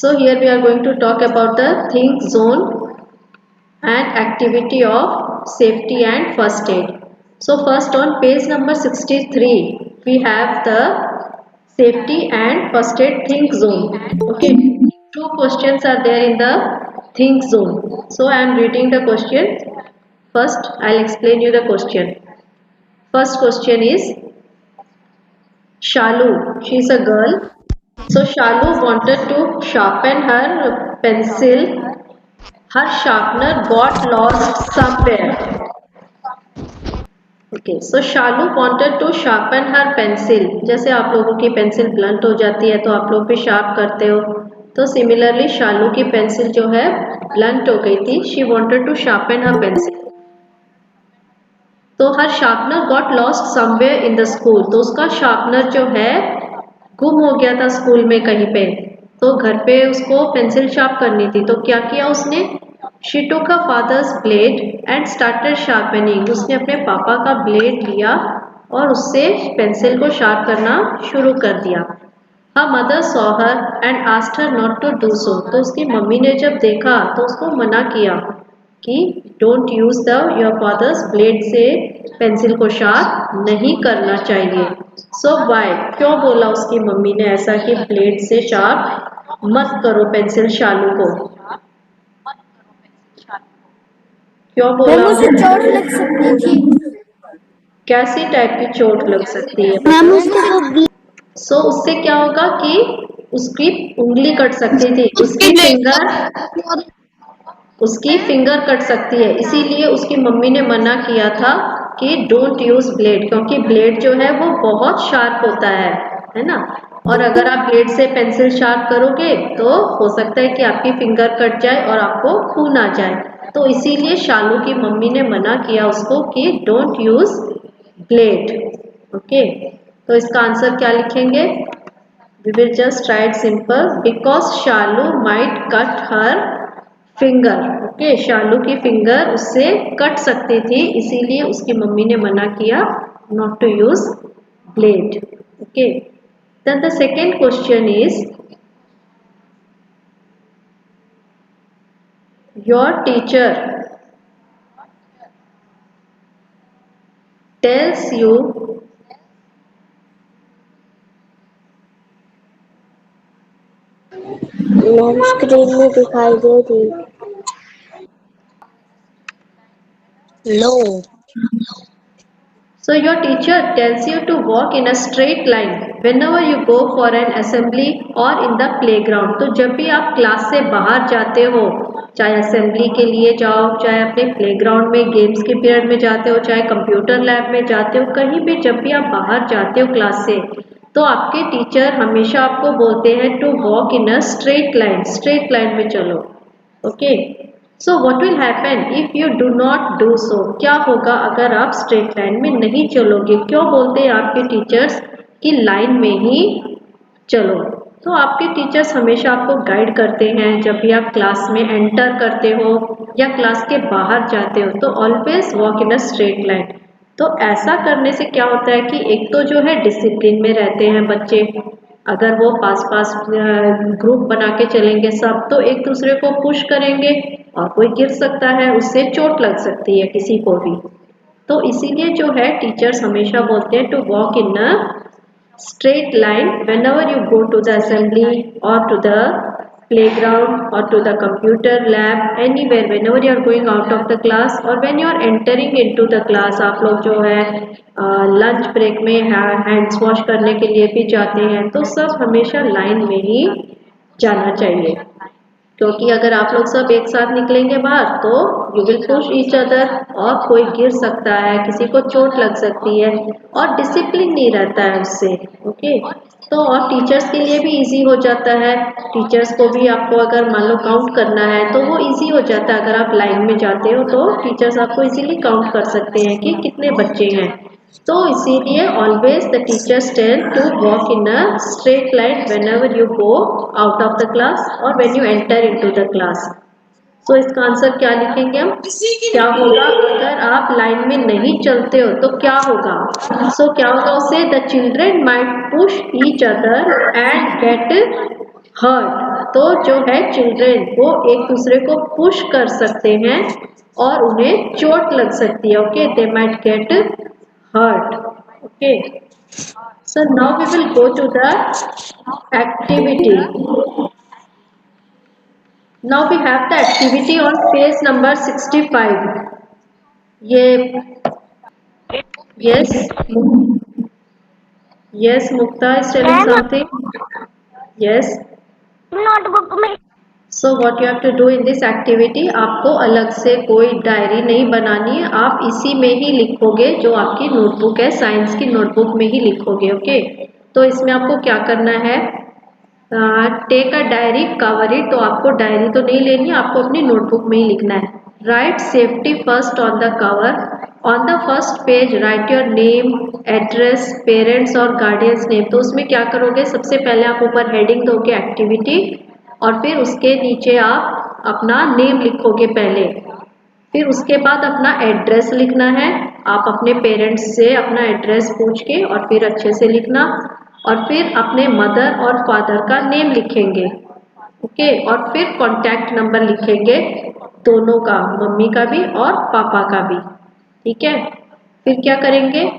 So here we are going to talk about the think zone and activity of safety and first aid. So first on page number 63 we have the safety and first aid think zone. Okay, two questions are there in the think zone. So I am reading the question. First I'll explain you the question. First question is Shalu. She is a girl. So Shalu wanted to sharpen her pencil. Her sharpener got lost somewhere. Okay, so Shalu wanted to sharpen her pencil. जैसे आप लोगों की pencil blunt हो जाती है तो आप लोग भी शार्प करते हो. तो सिमिलरली शालू की पेंसिल जो है ब्लंट हो गई थी. She wanted to sharpen her pencil. तो her sharpener got lost somewhere in the school. तो उसका शार्पनर जो है गुम हो गया था स्कूल में कहीं पे. तो घर पे उसको पेंसिल शार्प करनी थी. तो क्या किया उसने? She took her father's blade and started sharpening. उसने अपने पापा का ब्लेड लिया और उससे पेंसिल को शार्प करना शुरू कर दिया. Her mother saw her and asked her not to do so. तो उसकी मम्मी ने जब देखा तो उसको मना किया कि don't use the your fathers blade से पेंसिल को शार्प नहीं करना चाहिए. सो वाई, क्यों बोला उसकी मम्मी ने ऐसा कि ब्लेड से शार्प मत करो पेंसिल शालू को? क्यों बोला? उसे चोट लग सकती थी. कैसी टाइप की चोट लग सकती है? मैम उसको सो उससे क्या होगा कि उसकी उंगली कट सकती थी. उसकी फिंगर कट सकती है. इसीलिए उसकी मम्मी ने मना किया था कि डोंट यूज ब्लेड, क्योंकि ब्लेड जो है वो बहुत शार्प होता है ना. और अगर आप ब्लेड से पेंसिल शार्प करोगे तो हो सकता है कि आपकी फिंगर कट जाए और आपको खून आ जाए. तो इसीलिए शालू की मम्मी ने मना किया उसको कि डोंट यूज ब्लेड. ओके, तो इसका आंसर क्या लिखेंगे? We will just write simple because Shalu might cut her finger. Okay, शालू की फिंगर उससे कट सकती थी, इसीलिए उसकी मम्मी ने मना किया not to use blade. Okay, then the second question is your teacher tells you ma'am screen में दिखाई दे रही. लो. So your teacher tells you to walk in a straight line whenever you go for an assembly or in the playground. तो जब भी आप class से बाहर जाते हो, चाहे असेंबली के लिए जाओ, चाहे अपने प्लेग्राउंड में गेम्स के पीरियड में जाते हो, चाहे कंप्यूटर लैब में जाते हो, कहीं भी जब भी आप बाहर जाते हो क्लास से, तो आपके टीचर हमेशा आपको बोलते हैं to walk in a straight line. Straight line में चलो. Okay, so what will happen if you do not do so? क्या होगा अगर आप स्ट्रेट लाइन में नहीं चलोगे? क्यों बोलते हैं आपके टीचर्स कि लाइन में ही चलो? तो आपके टीचर्स हमेशा आपको गाइड करते हैं जब भी आप क्लास में एंटर करते हो या क्लास के बाहर जाते हो, तो always walk in a straight line. तो ऐसा करने से क्या होता है कि एक तो जो है डिसिप्लिन में रहते हैं बच्चे. अगर वो पास पास ग्रुप बना के चलेंगे सब, तो एक दूसरे को पुश करेंगे और कोई गिर सकता है, उससे चोट लग सकती है किसी को भी. तो इसीलिए जो है टीचर्स हमेशा बोलते हैं to walk in a straight line whenever you go to the assembly or to the playground or to the computer lab, anywhere whenever you are going out of the class or when you are entering into the class. आप लोग जो है lunch break में hands wash करने के लिए भी जाते हैं, तो सब हमेशा लाइन में ही जाना चाहिए. क्योंकि अगर आप लोग सब एक साथ निकलेंगे बाहर तो you will push each other और कोई गिर सकता है, किसी को चोट लग सकती है और डिसिप्लिन नहीं रहता है उससे. ओके, तो और टीचर्स के लिए भी इजी हो जाता है. टीचर्स को भी आपको अगर मान लो काउंट करना है तो वो इजी हो जाता है. अगर आप लाइन में जाते हो तो टीचर्स आपको इजीली काउंट कर सकते हैं कि कितने बच्चे हैं. तो इसीलिए always the teachers tell to walk in a straight line whenever you go out of the class और when you enter into the class. तो इसका आंसर क्या लिखेंगे हम? क्या होगा अगर आप लाइन में नहीं चलते हो तो क्या होगा? सो क्या होगा उससे? The children might push each other and get hurt. तो जो है चिल्ड्रेन वो एक दूसरे को पुश कर सकते हैं और उन्हें चोट लग सकती है. Okay, they might get hurt. Okay, so now we will go to the activity. Now we have the activity on page number 65. ये yes, yes, Mukta is telling something. Yes. Notebook में So what you have to do in this activity, आपको अलग से कोई diary नहीं बनानी है, आप इसी में ही लिखोगे जो आपकी नोटबुक है, साइंस की नोटबुक में ही लिखोगे. ओके, तो इसमें आपको क्या करना है, take a diary, cover it. तो आपको डायरी तो नहीं लेनी, आपको अपनी नोटबुक में ही लिखना है. Right safety first on the cover. On the first page right your name, address, parents और गार्डियंस नेम. तो उसमें क्या करोगे, सबसे पहले आप ऊपर हेडिंग दोगे एक्टिविटी और फिर उसके नीचे आप अपना नेम लिखोगे पहले. फिर उसके बाद अपना एड्रेस लिखना है. आप अपने पेरेंट्स से अपना एड्रेस पूछ के और फिर अच्छे से लिखना. और फिर अपने मदर और फादर का नेम लिखेंगे. ओके, और फिर कॉन्टैक्ट नंबर लिखेंगे दोनों का, मम्मी का भी और पापा का भी. ठीक है, फिर क्या करेंगे,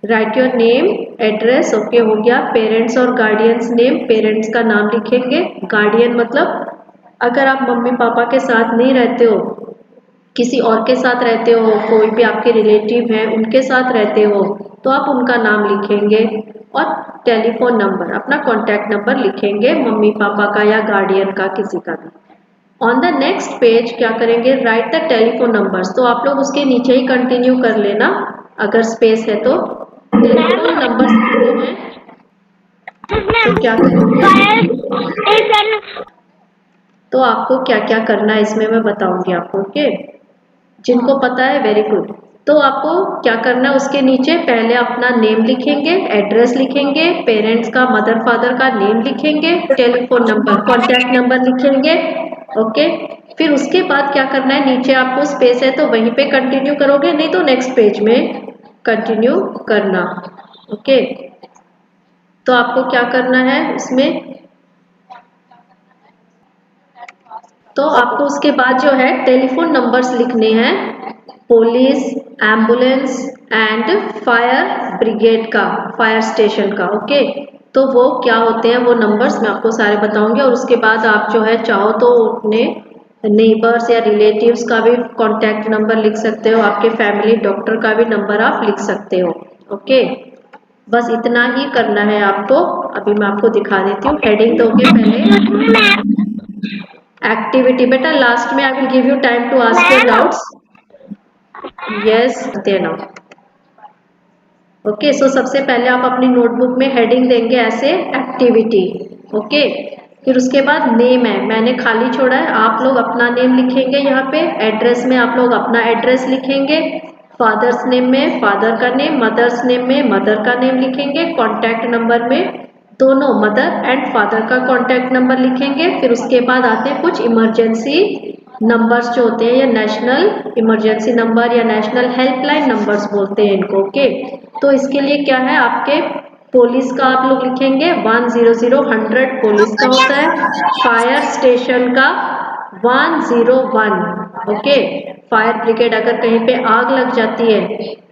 right your name, address. Okay, हो गया. पेरेंट्स और गार्डियंस नेम, पेरेंट्स का नाम लिखेंगे. गार्डियन मतलब अगर आप मम्मी पापा के साथ नहीं रहते हो, किसी और के साथ रहते हो, कोई भी आपके रिलेटिव हैं उनके साथ रहते हो, तो आप उनका नाम लिखेंगे. और टेलीफोन नंबर, अपना कॉन्टैक्ट नंबर लिखेंगे, मम्मी पापा का या गार्डियन का, किसी का भी. ऑन द नेक्स्ट पेज क्या करेंगे, राइट द टेलीफोन नंबर्स. तो आप लोग उसके नीचे ही कंटिन्यू कर लेना अगर स्पेस है तो. टेलीफोन नंबर्स लिखने हैं तो क्या करेंगे, तो आपको क्या क्या करना है इसमें मैं बताऊंगी आपको. ओके, जिनको पता है वेरी गुड. तो आपको क्या करना है, उसके नीचे पहले अपना नेम लिखेंगे, एड्रेस लिखेंगे, पेरेंट्स का, मदर फादर का नेम लिखेंगे, टेलीफोन नंबर, कॉन्टैक्ट नंबर लिखेंगे. ओके, फिर उसके बाद क्या करना है, नीचे आपको स्पेस है तो वहीं पे कंटिन्यू करोगे, नहीं तो नेक्स्ट पेज में कंटिन्यू करना. ओके, तो आपको क्या करना है इसमें, तो आपको उसके बाद जो है टेलीफोन नंबर्स लिखने हैं, police, ambulance and fire brigade का, फायर स्टेशन का. ओके, तो वो क्या होते हैं वो नंबर्स मैं आपको सारे बताऊंगी. और उसके बाद आप जो है चाहो तो अपने नेबर्स या रिलेटिव्स का भी कॉन्टैक्ट नंबर लिख सकते हो, आपके फैमिली डॉक्टर का भी नंबर आप लिख सकते हो. ओके, बस इतना ही करना है आपको. अभी मैं आपको दिखा देती हूँ. हेडिंग दोगे पहले एक्टिविटी. बेटा लास्ट में I will give you time to ask your doubts. Yes, देना. ओके, सो सबसे पहले आप अपनी नोटबुक में हेडिंग देंगे ऐसे एक्टिविटी. ओके, फिर उसके बाद नेम है, मैंने खाली छोड़ा है, आप लोग अपना नेम लिखेंगे यहाँ पे. एड्रेस में आप लोग अपना एड्रेस लिखेंगे. फादर्स नेम में फादर का नेम, मदर्स नेम में मदर का नेम लिखेंगे. कॉन्टैक्ट नंबर में दोनों मदर एंड फादर का कॉन्टैक्ट नंबर लिखेंगे. फिर उसके बाद आते हैं कुछ इमरजेंसी नंबर्स जो होते हैं, या नेशनल इमरजेंसी नंबर या नेशनल हेल्पलाइन नंबर्स बोलते हैं इनको. ओके, तो इसके लिए क्या है, आपके पुलिस का आप लोग लिखेंगे 100 पुलिस का होता है. फायर स्टेशन का 101. ओके, फायर ब्रिगेड अगर कहीं पे आग लग जाती है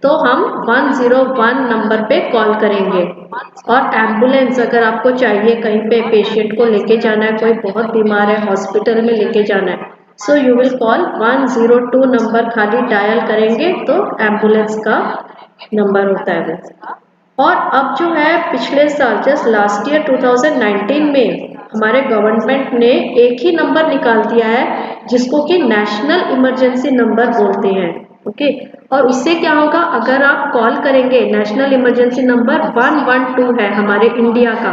तो हम 101 नंबर पे कॉल करेंगे. और एम्बुलेंस अगर आपको चाहिए, कहीं पे पेशेंट को लेके जाना है, कोई बहुत बीमार है, हॉस्पिटल में लेके जाना है, so you will call 102 number, खाली डायल करेंगे तो एम्बुलेंस का नंबर होता है वो. और अब जो है पिछले साल जस्ट लास्ट ईयर 2019 में हमारे गवर्नमेंट ने एक ही नंबर निकाल दिया है जिसको कि नेशनल इमरजेंसी नंबर बोलते हैं. ओके, और उससे क्या होगा, अगर आप कॉल करेंगे, नेशनल इमरजेंसी नंबर 112 है हमारे इंडिया का,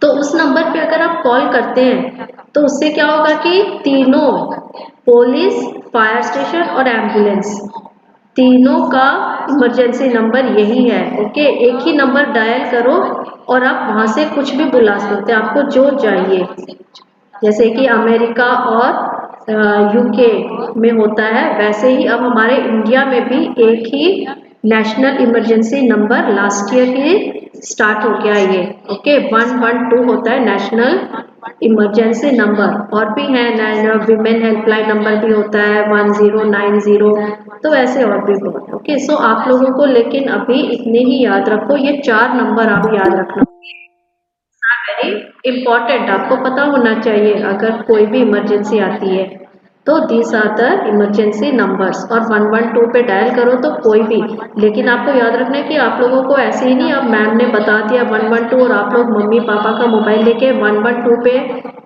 तो उस नंबर पे अगर आप कॉल करते हैं तो उससे क्या होगा कि तीनों पुलिस, फायर स्टेशन और एम्बुलेंस, तीनों का इमरजेंसी नंबर यही है. ओके, एक ही नंबर डायल करो और आप वहां से कुछ भी बुला सकते हैं, आपको जो चाहिए. जैसे कि अमेरिका और यूके में होता है, वैसे ही अब हमारे इंडिया में भी एक ही national emergency number last year की स्टार्ट हो गया ये। ओके, 112 होता है नेशनल इमरजेंसी नंबर, और भी है विमेन हेल्पलाइन नंबर भी होता है 1090, तो ऐसे और भी बहुत। ओके, सो आप लोगों को लेकिन अभी इतने ही याद रखो, ये 4 नंबर आप याद रखना, वेरी इम्पोर्टेंट, आपको पता होना चाहिए अगर कोई भी इमरजेंसी आती है तो these are the emergency numbers. और 112 पे डायल करो तो कोई भी, लेकिन आपको याद रखना है कि आप लोगों को ऐसे ही नहीं, अब मैम ने बता दिया 112 और आप लोग मम्मी पापा का मोबाइल लेके 112 पे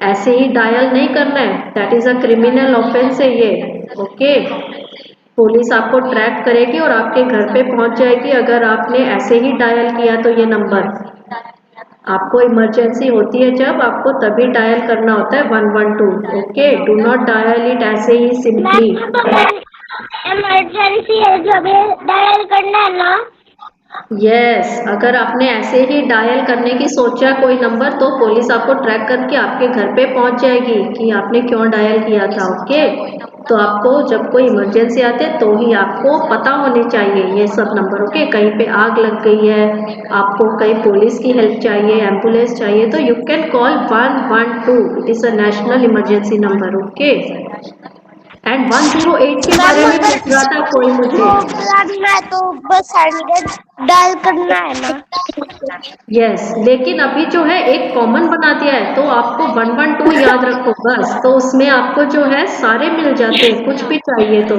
ऐसे ही डायल नहीं करना है, that is a criminal offence है ये। ओके, पुलिस आपको ट्रैक करेगी और आपके घर पे पहुंच जाएगी अगर आपने ऐसे ही डायल किया तो ये नंबर। आपको इमरजेंसी होती है जब, आपको तभी डायल करना होता है 112। Okay, do not dial it ऐसे ही सिंपली। इमरजेंसी है जब डायल करना है ना। यस, अगर आपने ऐसे ही डायल करने की सोचा कोई नंबर तो पुलिस आपको ट्रैक करके आपके घर पे पहुंच जाएगी कि आपने क्यों डायल किया था। ओके, तो आपको जब कोई इमरजेंसी आते तो ही आपको पता होने चाहिए ये सब नंबर। ओके, कहीं पे आग लग गई है, आपको कहीं पुलिस की हेल्प चाहिए, एम्बुलेंस चाहिए, तो you can call 112, it is a national emergency number. Okay, and 108 के बारे मैम में अगर पूछ रहा था कोई मुझे। भूख लगना है तो बस 100 डायल करना है ना। यस, लेकिन अभी जो है एक कॉमन बना दिया है तो आपको 112 याद रखो बस, तो उसमें आपको जो है सारे मिल जाते हैं कुछ भी चाहिए तो।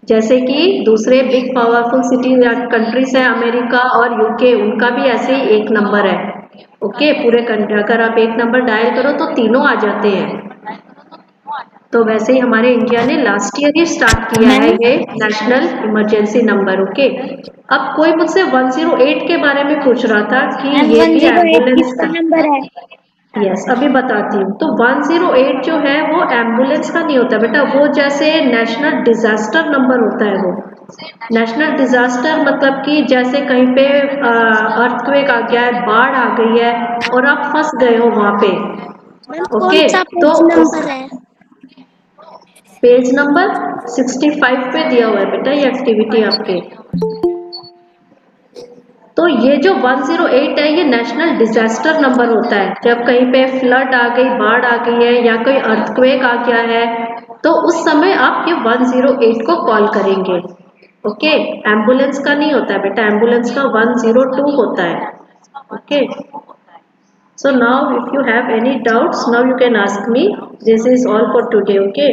जैसे कि दूसरे बिग पावरफुल सिटी या कंट्रीज है अमेरिका और यूके, उनका भी ऐसे ही एक नंबर है। ओके, पूरे कंट्री अगर आप एक नंबर डायल करो तो तीनों आ जाते हैं। तो वैसे ही हमारे इंडिया ने लास्ट ईयर ही स्टार्ट किया है मैम ये नेशनल इमरजेंसी नंबर। ओके, अब कोई मुझसे 108 के बारे में पूछ रहा था कि मैम ये भी 108 एम्बुलेंस किसका का। नंबर है? यस, अभी बताती हूँ। तो 108 जो है वो एम्बुलेंस का नहीं होता बेटा, वो जैसे नेशनल डिजास्टर नंबर होता है वो। नेशनल डिजास्टर मतलब कि जैसे कहीं पे अर्थक्वेक आ गया है, बाढ़ आ गई है और आप फंस गए हो वहां पे। मैम कौन ओके, सा तो पेज उस नंबर है? पेज नंबर 65 पे दिया हुआ है बेटा ये एक्टिविटी आपके। तो ये जो 108 है ये नेशनल डिजास्टर नंबर होता है, जब कहीं पे फ्लड आ गई, बाढ़ आ गई है या कोई अर्थक्वेक आ गया है तो उस समय आप ये 108 को कॉल करेंगे। ओके, एम्बुलेंस का नहीं होता है बेटा, एम्बुलेंस का 102 होता है। Okay, so now if you have any doubts now you can ask me, this is all for today। okay।